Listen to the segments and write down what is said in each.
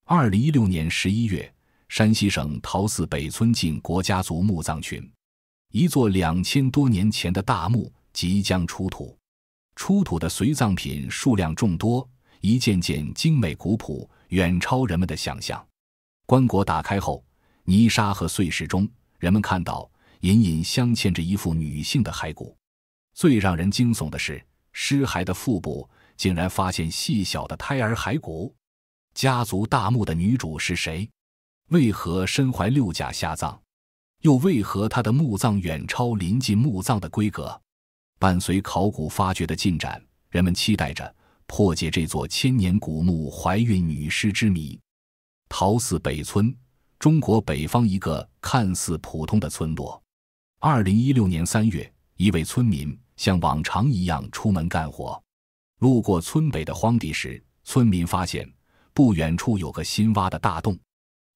2016年11月，山西省陶寺北村晋国家族墓葬群，一座2000多年前的大墓即将出土。出土的随葬品数量众多，一件件精美古朴，远超人们的想象。棺椁打开后，泥沙和碎石中，人们看到隐隐镶嵌着一副女性的骸骨。最让人惊悚的是，尸骸的腹部竟然发现细小的胎儿骸骨。家族大墓的女主是谁？为何身怀6甲下葬？又为何她的墓葬远超临近墓葬的规格？伴随考古发掘的进展，人们期待着破解这座千年古墓怀孕女尸之谜。陶寺北村，中国北方一个看似普通的村落。2016年3月，一位村民像往常一样出门干活，路过村北的荒地时，村民发现不远处有个新挖的大洞。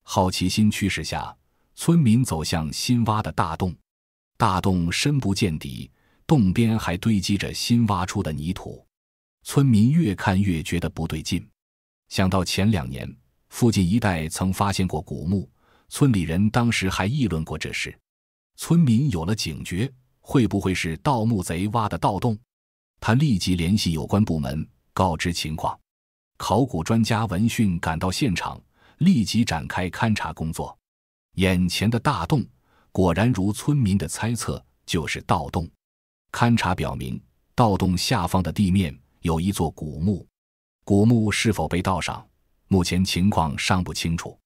好奇心驱使下，村民走向新挖的大洞。大洞深不见底，洞边还堆积着新挖出的泥土。村民越看越觉得不对劲，想到前2年附近一带曾发现过古墓，村里人当时还议论过这事。村民有了警觉，会不会是盗墓贼挖的盗洞？他立即联系有关部门，告知情况。考古专家闻讯赶到现场，立即展开勘察工作。眼前的大洞果然如村民的猜测，就是盗洞。勘察表明，盗洞下方的地面有一座古墓，古墓是否被盗上，目前情况尚不清楚。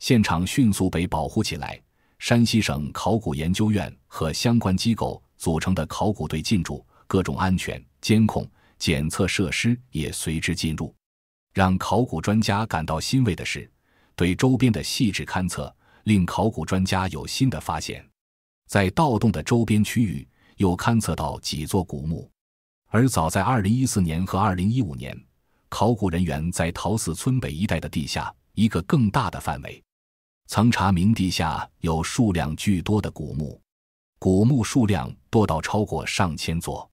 现场迅速被保护起来，山西省考古研究院和相关机构组成的考古队进驻，各种安全、监控、检测设施也随之进入。让考古专家感到欣慰的是，对周边的细致勘测令考古专家有新的发现。在盗洞的周边区域又勘测到几座古墓，而早在2014年和2015年，考古人员在陶寺村北一带的地下一个更大的范围曾查明地下有数量巨多的古墓，古墓数量多到超过上千座。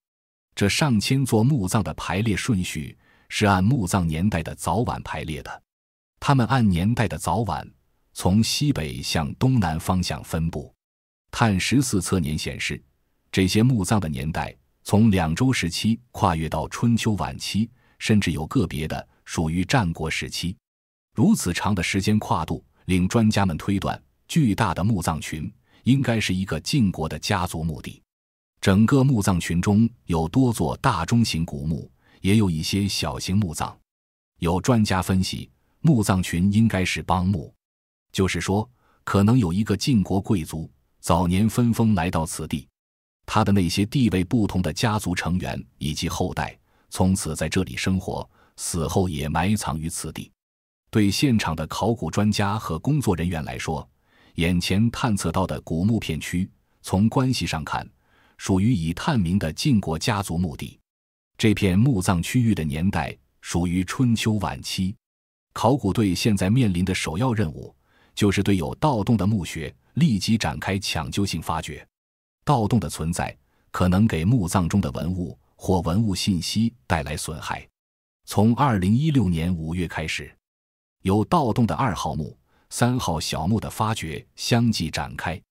这上千座墓葬的排列顺序是按墓葬年代的早晚排列的，它们按年代的早晚从西北向东南方向分布。碳14测年显示，这些墓葬的年代从两周时期跨越到春秋晚期，甚至有个别的属于战国时期。如此长的时间跨度令专家们推断，巨大的墓葬群应该是一个晋国的家族墓地。整个墓葬群中有多座大中型古墓，也有一些小型墓葬。有专家分析，墓葬群应该是帮墓，就是说可能有一个晋国贵族早年分封来到此地，他的那些地位不同的家族成员以及后代从此在这里生活，死后也埋藏于此地。对现场的考古专家和工作人员来说，眼前探测到的古墓片区从关系上看属于已探明的晋国家族墓地。这片墓葬区域的年代属于春秋晚期。考古队现在面临的首要任务就是对有盗洞的墓穴立即展开抢救性发掘。盗洞的存在可能给墓葬中的文物或文物信息带来损害。从2016年5月开始，有盗洞的2号墓、3号小墓的发掘相继展开。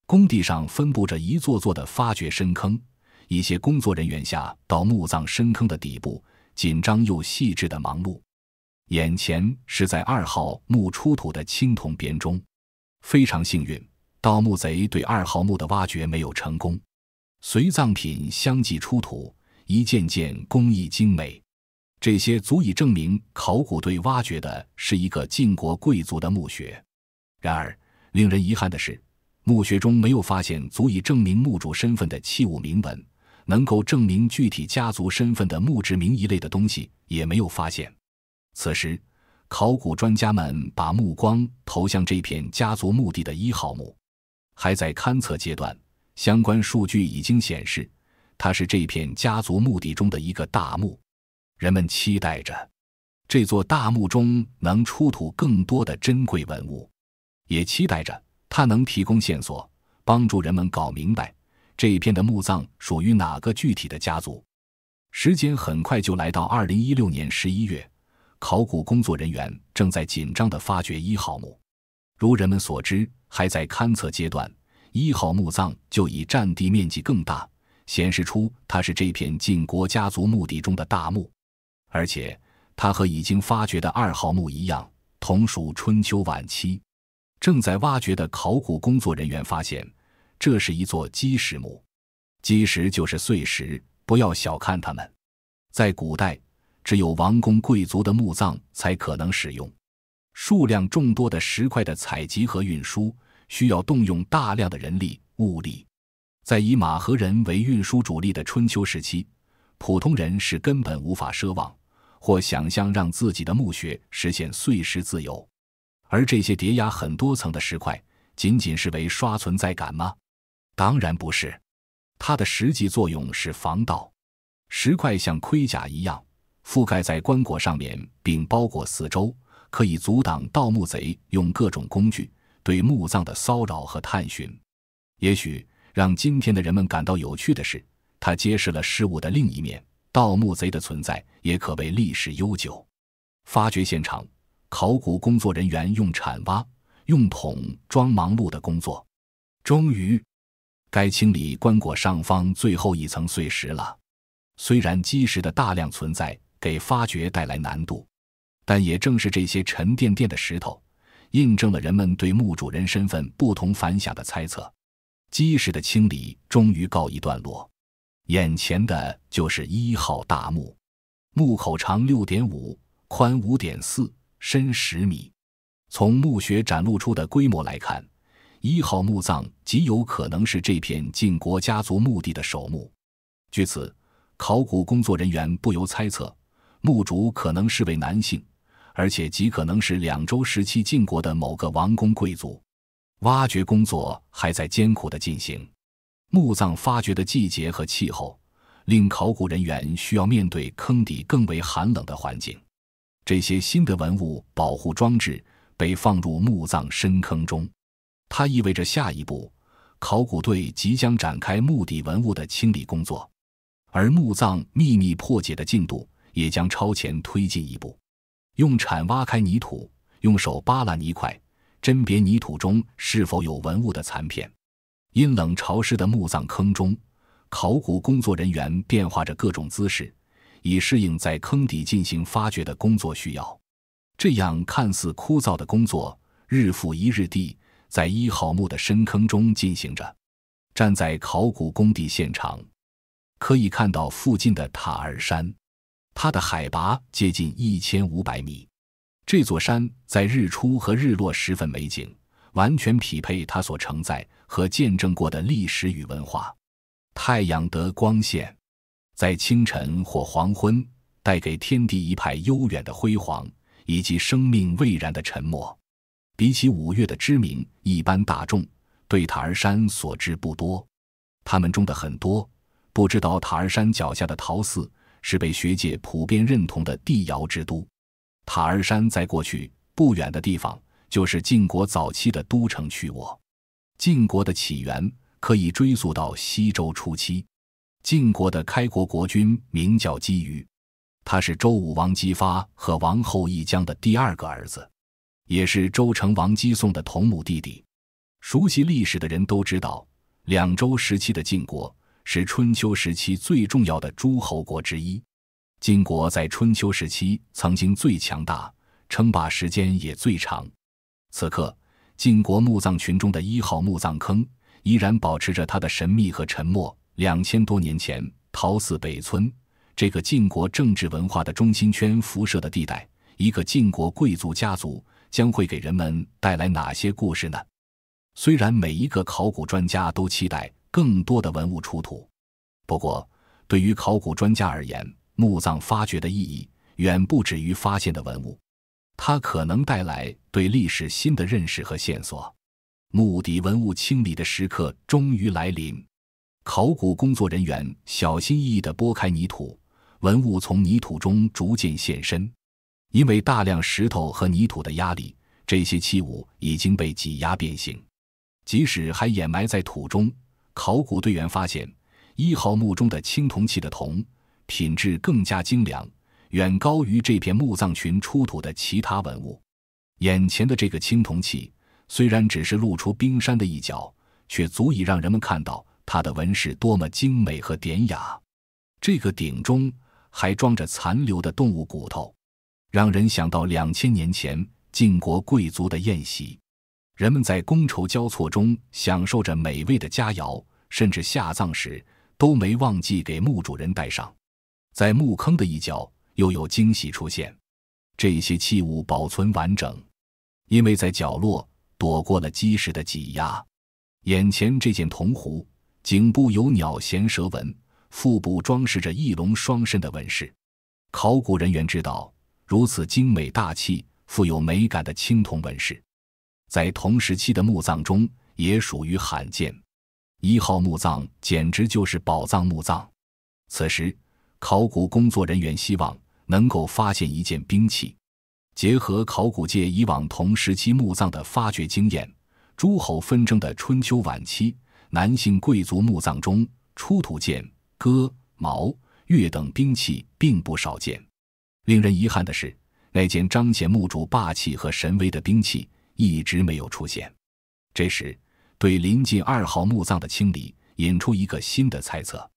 工地上分布着一座座的发掘深坑，一些工作人员下到墓葬深坑的底部，紧张又细致地忙碌。眼前是在2号墓出土的青铜编钟，非常幸运，盗墓贼对2号墓的挖掘没有成功。随葬品相继出土，一件件工艺精美，这些足以证明考古队挖掘的是一个晋国贵族的墓穴。然而，令人遗憾的是，墓穴中没有发现足以证明墓主身份的器物铭文，能够证明具体家族身份的墓志铭一类的东西也没有发现。此时，考古专家们把目光投向这片家族墓地的1号墓。还在勘测阶段，相关数据已经显示，它是这片家族墓地中的一个大墓。人们期待着这座大墓中能出土更多的珍贵文物，也期待着它能提供线索，帮助人们搞明白这一片的墓葬属于哪个具体的家族。时间很快就来到2016年11月，考古工作人员正在紧张地发掘1号墓。如人们所知，还在勘测阶段，1号墓葬就以占地面积更大，显示出它是这片晋国家族墓地中的大墓。而且它和已经发掘的2号墓一样，同属春秋晚期。正在挖掘的考古工作人员发现，这是一座基石墓。基石就是碎石，不要小看它们。在古代，只有王公贵族的墓葬才可能使用。数量众多的石块的采集和运输，需要动用大量的人力物力。在以马和人为运输主力的春秋时期，普通人是根本无法奢望或想象让自己的墓穴实现碎石自由。而这些叠压很多层的石块，仅仅是为刷存在感吗？当然不是，它的实际作用是防盗。石块像盔甲一样覆盖在棺椁上面，并包裹四周，可以阻挡盗墓贼用各种工具对墓葬的骚扰和探寻。也许让今天的人们感到有趣的是，它揭示了事物的另一面，盗墓贼的存在也可谓历史悠久。发掘现场，考古工作人员用铲挖、用桶装忙碌的工作。终于，该清理棺椁上方最后一层碎石了。虽然基石的大量存在给发掘带来难度，但也正是这些沉甸甸的石头，印证了人们对墓主人身份不同凡响的猜测。基石的清理终于告一段落，眼前的就是1号大墓。墓口长 6.5， 宽 5.4， 深10米。从墓穴展露出的规模来看，1号墓葬极有可能是这片晋国家族墓地的首墓。据此，考古工作人员不由猜测，墓主可能是位男性，而且极可能是两周时期晋国的某个王公贵族。挖掘工作还在艰苦地进行。墓葬发掘的季节和气候令考古人员需要面对坑底更为寒冷的环境。这些新的文物保护装置被放入墓葬深坑中，它意味着下一步，考古队即将展开墓底文物的清理工作，而墓葬秘密破解的进度也将超前推进一步。用铲挖开泥土，用手扒拉泥块，甄别泥土中是否有文物的残片。阴冷潮湿的墓葬坑中，考古工作人员变化着各种姿势，以适应在坑底进行发掘的工作需要。这样看似枯燥的工作，日复一日地在1号墓的深坑中进行着。站在考古工地现场，可以看到附近的塔尔山，它的海拔接近1500米。这座山在日出和日落十分美景，完全匹配它所承载和见证过的历史与文化。太阳的光线在清晨或黄昏带给天地一派悠远的辉煌，以及生命蔚然的沉默。比起5月的知名，一般大众对塔尔山所知不多，他们中的很多不知道塔尔山脚下的陶寺是被学界普遍认同的帝尧之都。塔尔山在过去不远的地方就是晋国早期的都城曲沃。晋国的起源可以追溯到西周初期。晋国的开国国君名叫姬于，他是周武王姬发和王后羿姜的第2个儿子，也是周成王姬诵的同母弟弟。熟悉历史的人都知道，两周时期的晋国是春秋时期最重要的诸侯国之一。晋国在春秋时期曾经最强大，称霸时间也最长。此刻，晋国墓葬群中的1号墓葬坑依然保持着它的神秘和沉默。2000多年前，陶寺北村，这个晋国政治文化的中心圈辐射的地带，一个晋国贵族家族将会给人们带来哪些故事呢？虽然每一个考古专家都期待更多的文物出土，不过对于考古专家而言，墓葬发掘的意义远不止于发现的文物，它可能带来对历史新的认识和线索。墓底文物清理的时刻终于来临，考古工作人员小心翼翼地拨开泥土，文物从泥土中逐渐现身。因为大量石头和泥土的压力，这些器物已经被挤压变形。即使还掩埋在土中，考古队员发现1号墓中的青铜器的铜品质更加精良，远高于这片墓葬群出土的其他文物。眼前的这个青铜器虽然只是露出冰山的一角，却足以让人们看到它的纹饰多么精美和典雅。这个鼎中还装着残留的动物骨头，让人想到2000年前晋国贵族的宴席。人们在觥筹交错中享受着美味的佳肴，甚至下葬时都没忘记给墓主人带上。在墓坑的一角又有惊喜出现，这些器物保存完整，因为在角落躲过了积实的挤压。眼前这件铜壶，颈部有鸟衔蛇纹，腹部装饰着翼龙双身的纹饰。考古人员知道，如此精美大气、富有美感的青铜纹饰，在同时期的墓葬中也属于罕见。1号墓葬简直就是宝藏墓葬。此时，考古工作人员希望能够发现一件兵器。结合考古界以往同时期墓葬的发掘经验，诸侯纷争的春秋晚期男性贵族墓葬中出土剑、戈、矛、钺等兵器并不少见。令人遗憾的是，那件彰显墓主霸气和神威的兵器一直没有出现。这时，对临近2号墓葬的清理引出一个新的猜测。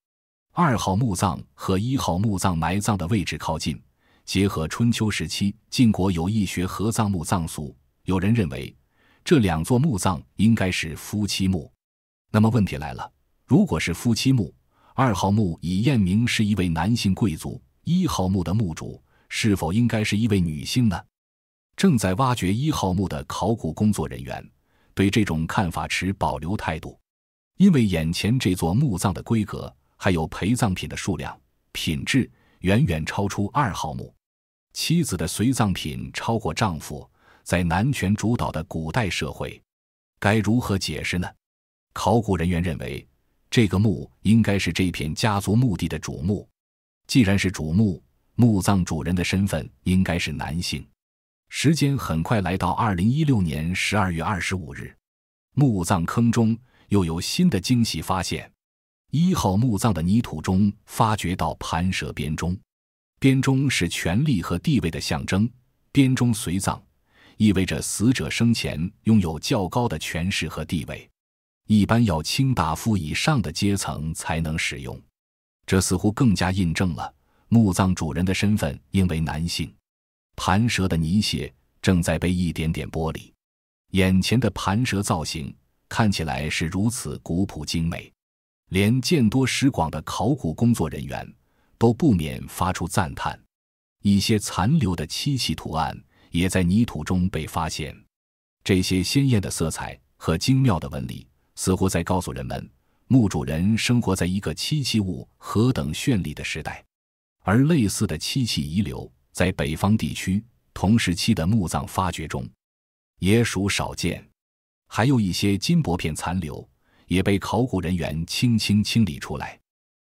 2号墓葬和1号墓葬埋葬的位置靠近，结合春秋时期晋国有义学合葬墓葬俗，有人认为这2座墓葬应该是夫妻墓。那么问题来了，如果是夫妻墓，2号墓已验明是一位男性贵族，1号墓的墓主是否应该是一位女性呢？正在挖掘1号墓的考古工作人员对这种看法持保留态度，因为眼前这座墓葬的规格还有陪葬品的数量、品质远远超出2号墓。妻子的随葬品超过丈夫，在男权主导的古代社会，该如何解释呢？考古人员认为，这个墓应该是这片家族墓地的主墓。既然是主墓，墓葬主人的身份应该是男性。时间很快来到2016年12月25日，墓葬坑中又有新的惊喜发现。1号墓葬的泥土中发掘到盘蛇编钟，编钟是权力和地位的象征，编钟随葬意味着死者生前拥有较高的权势和地位，一般要卿大夫以上的阶层才能使用。这似乎更加印证了墓葬主人的身份应为男性。盘蛇的泥屑正在被一点点剥离，眼前的盘蛇造型看起来是如此古朴精美，连见多识广的考古工作人员都不免发出赞叹。一些残留的漆器图案也在泥土中被发现，这些鲜艳的色彩和精妙的纹理似乎在告诉人们，墓主人生活在一个漆器物何等绚丽的时代。而类似的漆器遗留在北方地区同时期的墓葬发掘中也属少见。还有一些金箔片残留也被考古人员轻轻清理出来。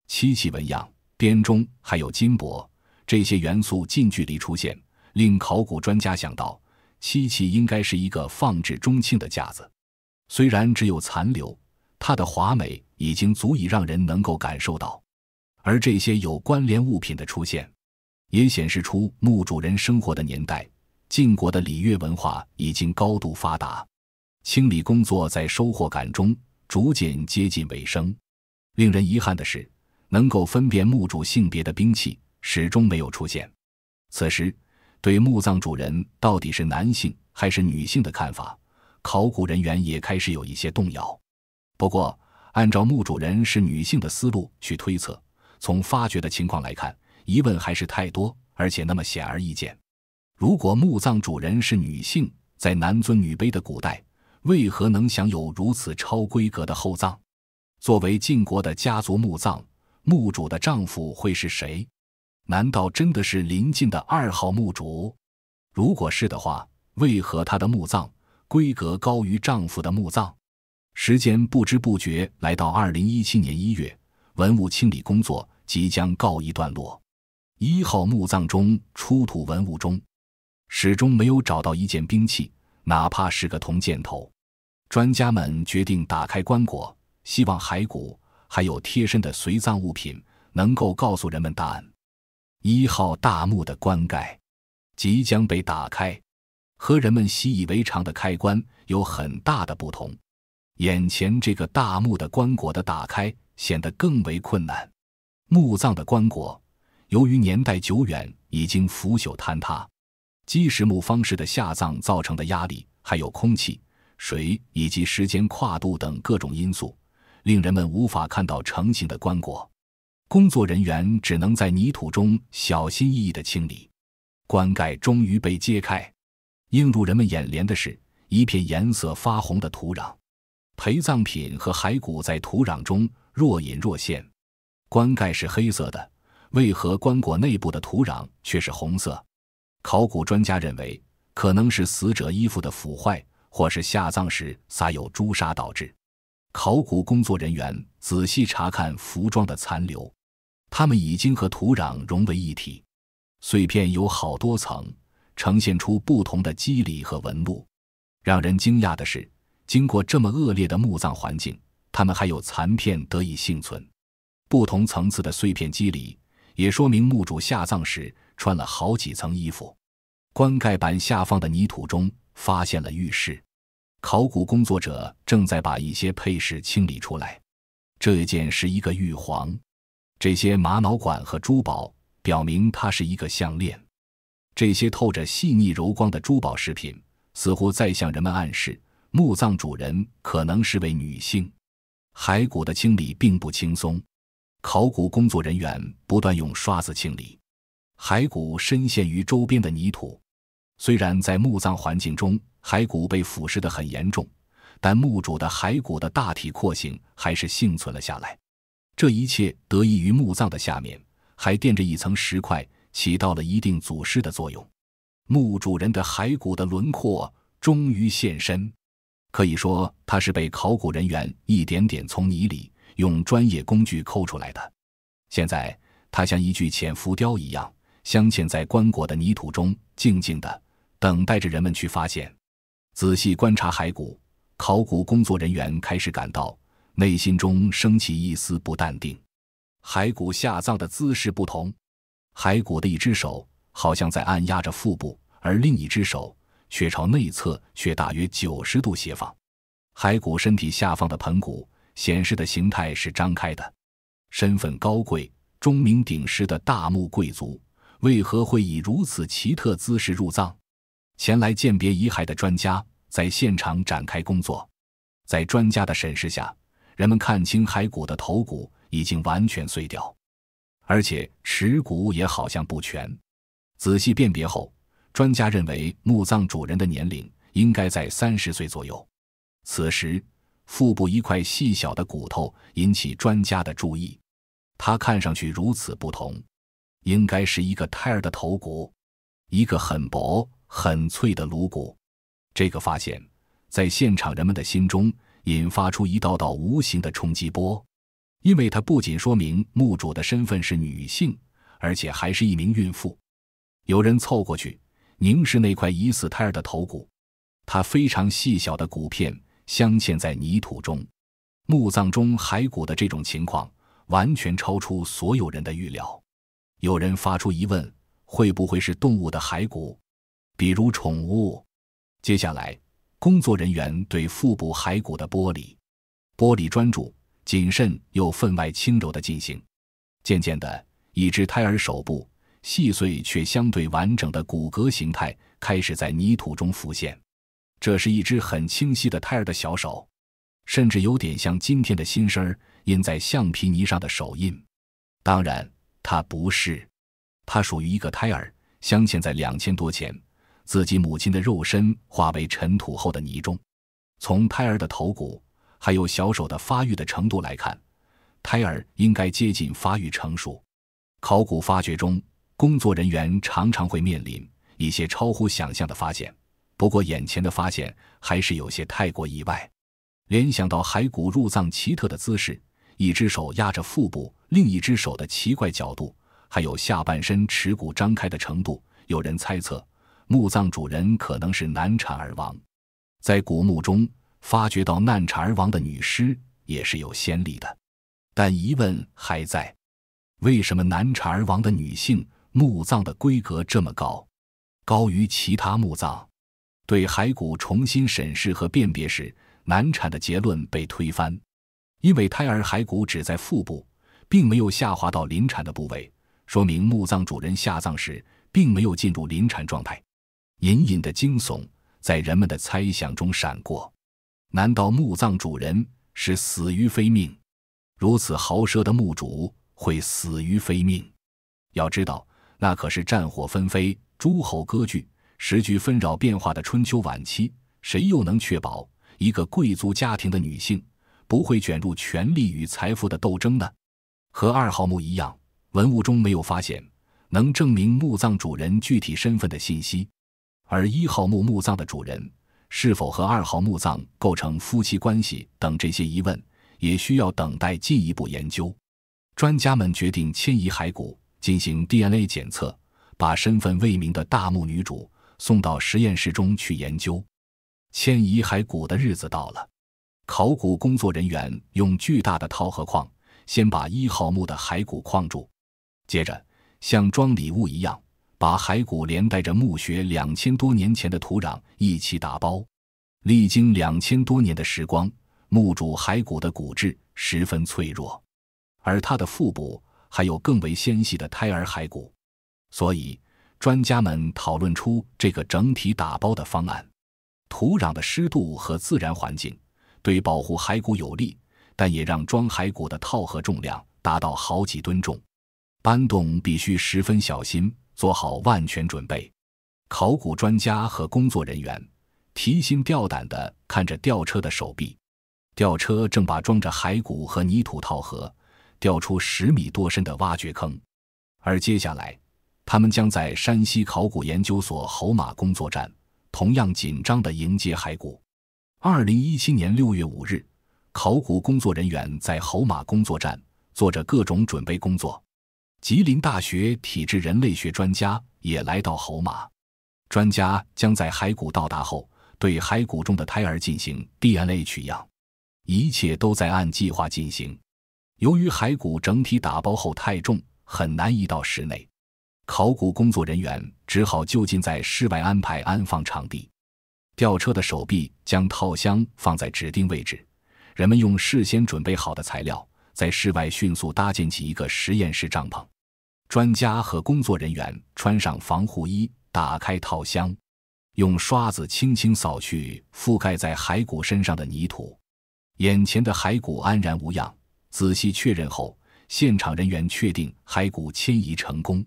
漆器纹样、编钟还有金箔，这些元素近距离出现，令考古专家想到漆器应该是一个放置钟磬的架子。虽然只有残留，它的华美已经足以让人能够感受到。而这些有关联物品的出现，也显示出墓主人生活的年代，晋国的礼乐文化已经高度发达。清理工作在收获感中逐渐接近尾声。令人遗憾的是，能够分辨墓主性别的兵器始终没有出现。此时，对墓葬主人到底是男性还是女性的看法，考古人员也开始有一些动摇。不过，按照墓主人是女性的思路去推测，从发掘的情况来看，疑问还是太多，而且那么显而易见。如果墓葬主人是女性，在男尊女卑的古代，为何能享有如此超规格的厚葬？作为晋国的家族墓葬，墓主的丈夫会是谁？难道真的是邻近的2号墓主？如果是的话，为何他的墓葬规格高于丈夫的墓葬？时间不知不觉来到2017年1月，文物清理工作即将告一段落。1号墓葬中出土文物中，始终没有找到一件兵器，哪怕是个铜箭头。专家们决定打开棺椁，希望骸骨还有贴身的随葬物品能够告诉人们答案。1号大墓的棺盖即将被打开，和人们习以为常的开棺有很大的不同。眼前这个大墓的棺椁的打开显得更为困难。墓葬的棺椁由于年代久远，已经腐朽坍塌。基石墓方式的下葬造成的压力，还有空气、水以及时间跨度等各种因素，令人们无法看到成型的棺椁。工作人员只能在泥土中小心翼翼地清理。棺盖终于被揭开，映入人们眼帘的是一片颜色发红的土壤。陪葬品和骸骨在土壤中若隐若现。棺盖是黑色的，为何棺椁内部的土壤却是红色？考古专家认为，可能是死者衣服的腐坏，或是下葬时撒有朱砂导致。考古工作人员仔细查看服装的残留，它们已经和土壤融为一体。碎片有好多层，呈现出不同的肌理和纹路。让人惊讶的是，经过这么恶劣的墓葬环境，它们还有残片得以幸存。不同层次的碎片肌理也说明墓主下葬时穿了好几层衣服。棺盖板下方的泥土中发现了玉饰，考古工作者正在把一些配饰清理出来。这一件是一个玉环，这些玛瑙管和珠宝表明它是一个项链。这些透着细腻柔光的珠宝饰品似乎在向人们暗示，墓葬主人可能是位女性。骸骨的清理并不轻松，考古工作人员不断用刷子清理。骸骨深陷于周边的泥土，虽然在墓葬环境中骸骨被腐蚀得很严重，但墓主的骸骨的大体廓形还是幸存了下来。这一切得益于墓葬的下面还垫着一层石块，起到了一定阻湿的作用。墓主人的骸骨的轮廓终于现身，可以说它是被考古人员一点点从泥里用专业工具抠出来的。现在它像一具浅浮雕一样镶嵌在棺椁的泥土中，静静地等待着人们去发现。仔细观察骸骨，考古工作人员开始感到内心中升起一丝不淡定。骸骨下葬的姿势不同，骸骨的一只手好像在按压着腹部，而另一只手却朝内侧，却大约90度斜放。骸骨身体下方的盆骨显示的形态是张开的。身份高贵、钟鸣鼎食的大墓贵族为何会以如此奇特姿势入葬？前来鉴别遗骸的专家在现场展开工作。在专家的审视下，人们看清骸骨的头骨已经完全碎掉，而且耻骨也好像不全。仔细辨别后，专家认为墓葬主人的年龄应该在30岁左右。此时，腹部一块细小的骨头引起专家的注意，它看上去如此不同，应该是一个胎儿的头骨，一个很薄很脆的颅骨。这个发现在现场人们的心中引发出一道道无形的冲击波，因为它不仅说明墓主的身份是女性，而且还是一名孕妇。有人凑过去凝视那块疑似胎儿的头骨，它非常细小的骨片镶嵌在泥土中。墓葬中骸骨的这种情况完全超出所有人的预料。有人发出疑问，会不会是动物的骸骨，比如宠物？接下来，工作人员对腹部骸骨的剥离专注、谨慎又分外轻柔地进行。渐渐的，一只胎儿手部细碎却相对完整的骨骼形态开始在泥土中浮现。这是一只很清晰的胎儿的小手，甚至有点像今天的新生印在橡皮泥上的手印。当然，它不是，它属于一个胎儿，镶嵌在2000多前自己母亲的肉身化为尘土后的泥中。从胎儿的头骨还有小手的发育的程度来看，胎儿应该接近发育成熟。考古发掘中，工作人员常常会面临一些超乎想象的发现，不过眼前的发现还是有些太过意外。联想到骸骨入葬奇特的姿势，一只手压着腹部，另一只手的奇怪角度，还有下半身耻骨张开的程度，有人猜测墓葬主人可能是难产而亡。在古墓中发掘到难产而亡的女尸也是有先例的，但疑问还在，为什么难产而亡的女性墓葬的规格这么高，高于其他墓葬？对骸骨重新审视和辨别时，难产的结论被推翻。因为胎儿骸骨只在腹部，并没有下滑到临产的部位，说明墓葬主人下葬时并没有进入临产状态。隐隐的惊悚在人们的猜想中闪过，难道墓葬主人是死于非命？如此豪奢的墓主会死于非命？要知道，那可是战火纷飞、诸侯割据、时局纷扰变化的春秋晚期，谁又能确保一个贵族家庭的女性不会卷入权力与财富的斗争呢？和2号墓一样，文物中没有发现能证明墓葬主人具体身份的信息，而1号墓墓葬的主人是否和2号墓葬构成夫妻关系等这些疑问，也需要等待进一步研究。专家们决定迁移骸骨，进行 DNA 检测，把身份未明的大墓女主送到实验室中去研究。迁移骸骨的日子到了，考古工作人员用巨大的套盒框先把1号墓的骸骨框住，接着像装礼物一样把骸骨连带着墓穴2000多年前的土壤一起打包。历经2000多年的时光，墓主骸骨的骨质十分脆弱，而它的腹部还有更为纤细的胎儿骸骨，所以专家们讨论出这个整体打包的方案。土壤的湿度和自然环境对保护骸骨有利，但也让装骸骨的套盒重量达到好几吨重，搬动必须十分小心，做好万全准备。考古专家和工作人员提心吊胆地看着吊车的手臂，吊车正把装着骸骨和泥土套盒吊出10米多深的挖掘坑，而接下来他们将在山西考古研究所侯马工作站同样紧张地迎接骸骨。2017年6月5日，考古工作人员在侯马工作站做着各种准备工作。吉林大学体质人类学专家也来到侯马，专家将在骸骨到达后对骸骨中的胎儿进行 DNA 取样，一切都在按计划进行。由于骸骨整体打包后太重，很难移到室内，考古工作人员只好就近在室外安排安放场地。吊车的手臂将套箱放在指定位置，人们用事先准备好的材料在室外迅速搭建起一个实验室帐篷。专家和工作人员穿上防护衣，打开套箱，用刷子轻轻扫去覆盖在骸骨身上的泥土。眼前的骸骨安然无恙，仔细确认后，现场人员确定骸骨迁移成功。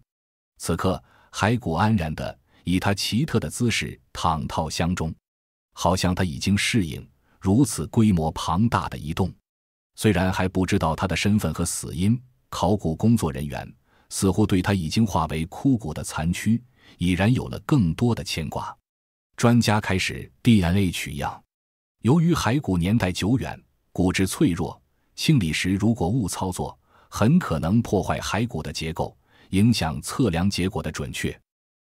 此刻，骸骨安然地以它奇特的姿势躺套箱中，好像它已经适应如此规模庞大的移动。虽然还不知道它的身份和死因，考古工作人员似乎对它已经化为枯骨的残躯已然有了更多的牵挂。专家开始 DNA 取样。由于骸骨年代久远，骨质脆弱，清理时如果误操作，很可能破坏骸骨的结构，影响测量结果的准确。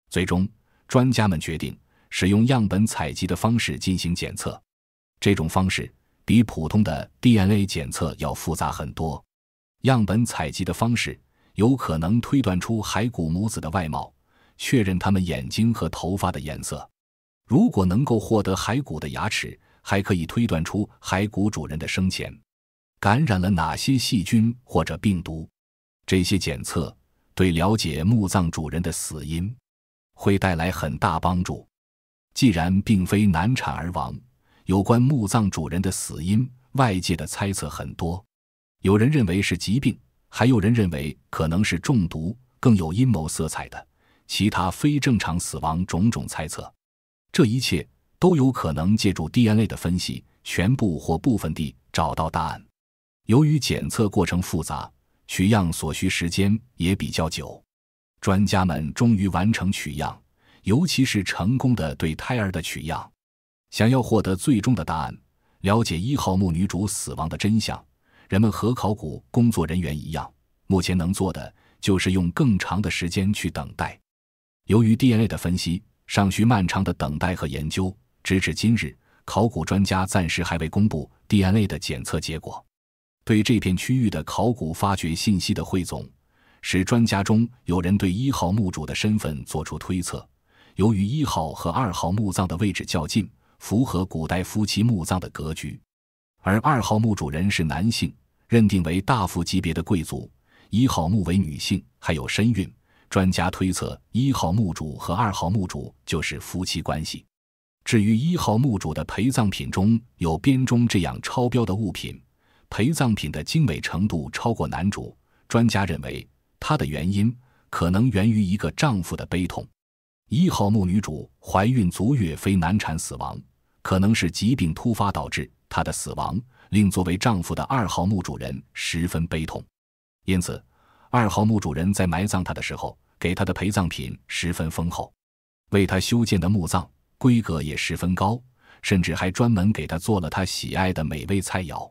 最终，专家们决定使用样本采集的方式进行检测。这种方式比普通的 DNA 检测要复杂很多。样本采集的方式有可能推断出骸骨母子的外貌，确认他们眼睛和头发的颜色。如果能够获得骸骨的牙齿，还可以推断出骸骨主人的生前感染了哪些细菌或者病毒。这些检测对了解墓葬主人的死因会带来很大帮助。既然并非难产而亡，有关墓葬主人的死因，外界的猜测很多。有人认为是疾病，还有人认为可能是中毒，更有阴谋色彩的其他非正常死亡种种猜测。这一切都有可能借助 DNA 的分析，全部或部分地找到答案。由于检测过程复杂，取样所需时间也比较久。专家们终于完成取样，尤其是成功的对胎儿的取样。想要获得最终的答案，了解1号墓女主死亡的真相，人们和考古工作人员一样，目前能做的就是用更长的时间去等待。由于 DNA 的分析尚需漫长的等待和研究，直至今日，考古专家暂时还未公布 DNA 的检测结果。对这片区域的考古发掘信息的汇总，使专家中有人对1号墓主的身份做出推测，由于1号和2号墓葬的位置较近，符合古代夫妻墓葬的格局，而2号墓主人是男性，认定为大夫级别的贵族，1号墓为女性，还有身孕。专家推测1号墓主和2号墓主就是夫妻关系。至于1号墓主的陪葬品中有编钟这样超标的物品，陪葬品的精美程度超过男主，专家认为它的原因可能源于一个丈夫的悲痛。1号墓女主怀孕足月非难产死亡，可能是疾病突发导致她的死亡，令作为丈夫的2号墓主人十分悲痛。因此2号墓主人在埋葬她的时候，给她的陪葬品十分丰厚，为她修建的墓葬规格也十分高，甚至还专门给她做了她喜爱的美味菜肴。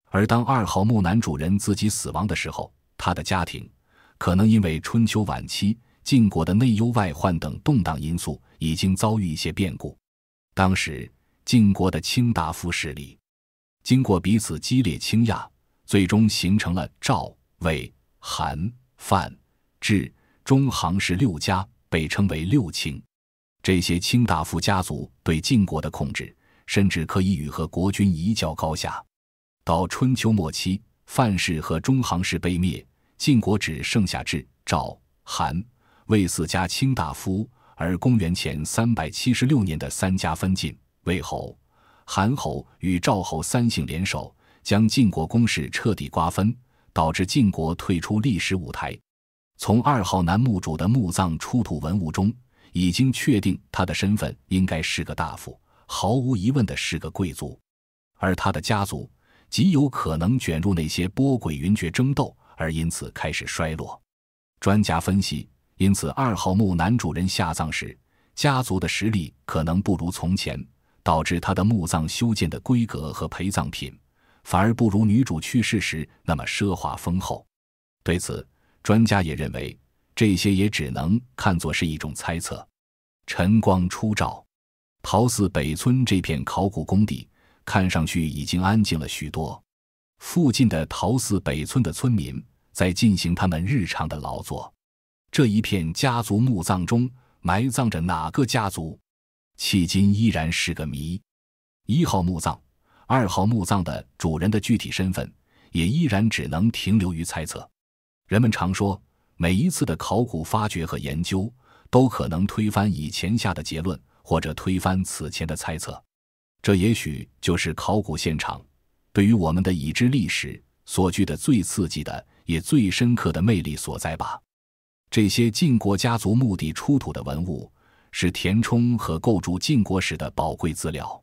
而当2号墓男主人自己死亡的时候，他的家庭可能因为春秋晚期晋国的内忧外患等动荡因素，已经遭遇一些变故。当时晋国的卿大夫势力经过彼此激烈倾轧，最终形成了赵、魏、韩、范、至、中行氏6家，被称为6卿。这些卿大夫家族对晋国的控制，甚至可以与和国君一较高下。到春秋末期，范氏和中行氏被灭，晋国只剩下至、赵、韩、魏4家卿大夫，而公元前376年的3家分晋，魏侯、韩侯与赵侯3姓联手，将晋国公室彻底瓜分，导致晋国退出历史舞台。从2号男墓主的墓葬出土文物中，已经确定他的身份应该是个大夫，毫无疑问的是个贵族，而他的家族极有可能卷入那些波诡云谲争斗，而因此开始衰落。专家分析，因此2号墓男主人下葬时，家族的实力可能不如从前，导致他的墓葬修建的规格和陪葬品反而不如女主去世时那么奢华丰厚。对此，专家也认为这些也只能看作是一种猜测。晨光初照，陶寺北村这片考古工地看上去已经安静了许多。附近的陶寺北村的村民在进行他们日常的劳作。这一片家族墓葬中埋葬着哪个家族，迄今依然是个谜。1号墓葬、2号墓葬的主人的具体身份也依然只能停留于猜测。人们常说，每一次的考古发掘和研究都可能推翻以前下的结论，或者推翻此前的猜测。这也许就是考古现场对于我们的已知历史所具的最刺激的也最深刻的魅力所在吧。这些晋国家族墓地出土的文物是填充和构筑晋国史的宝贵资料。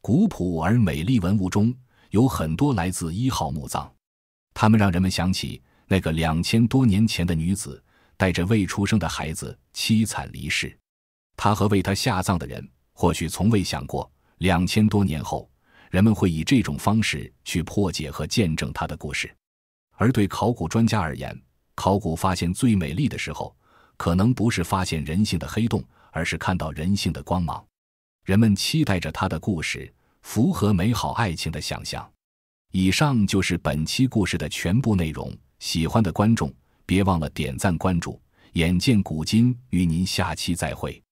古朴而美丽文物中有很多来自1号墓葬，它们让人们想起那个2000多年前的女子带着未出生的孩子凄惨离世。她和为她下葬的人或许从未想过2000多年后人们会以这种方式去破解和见证她的故事。而对考古专家而言，考古发现最美丽的时候，可能不是发现人性的黑洞，而是看到人性的光芒。人们期待着她的故事，符合美好爱情的想象。以上就是本期故事的全部内容，喜欢的观众别忘了点赞关注，眼见古今，与您下期再会。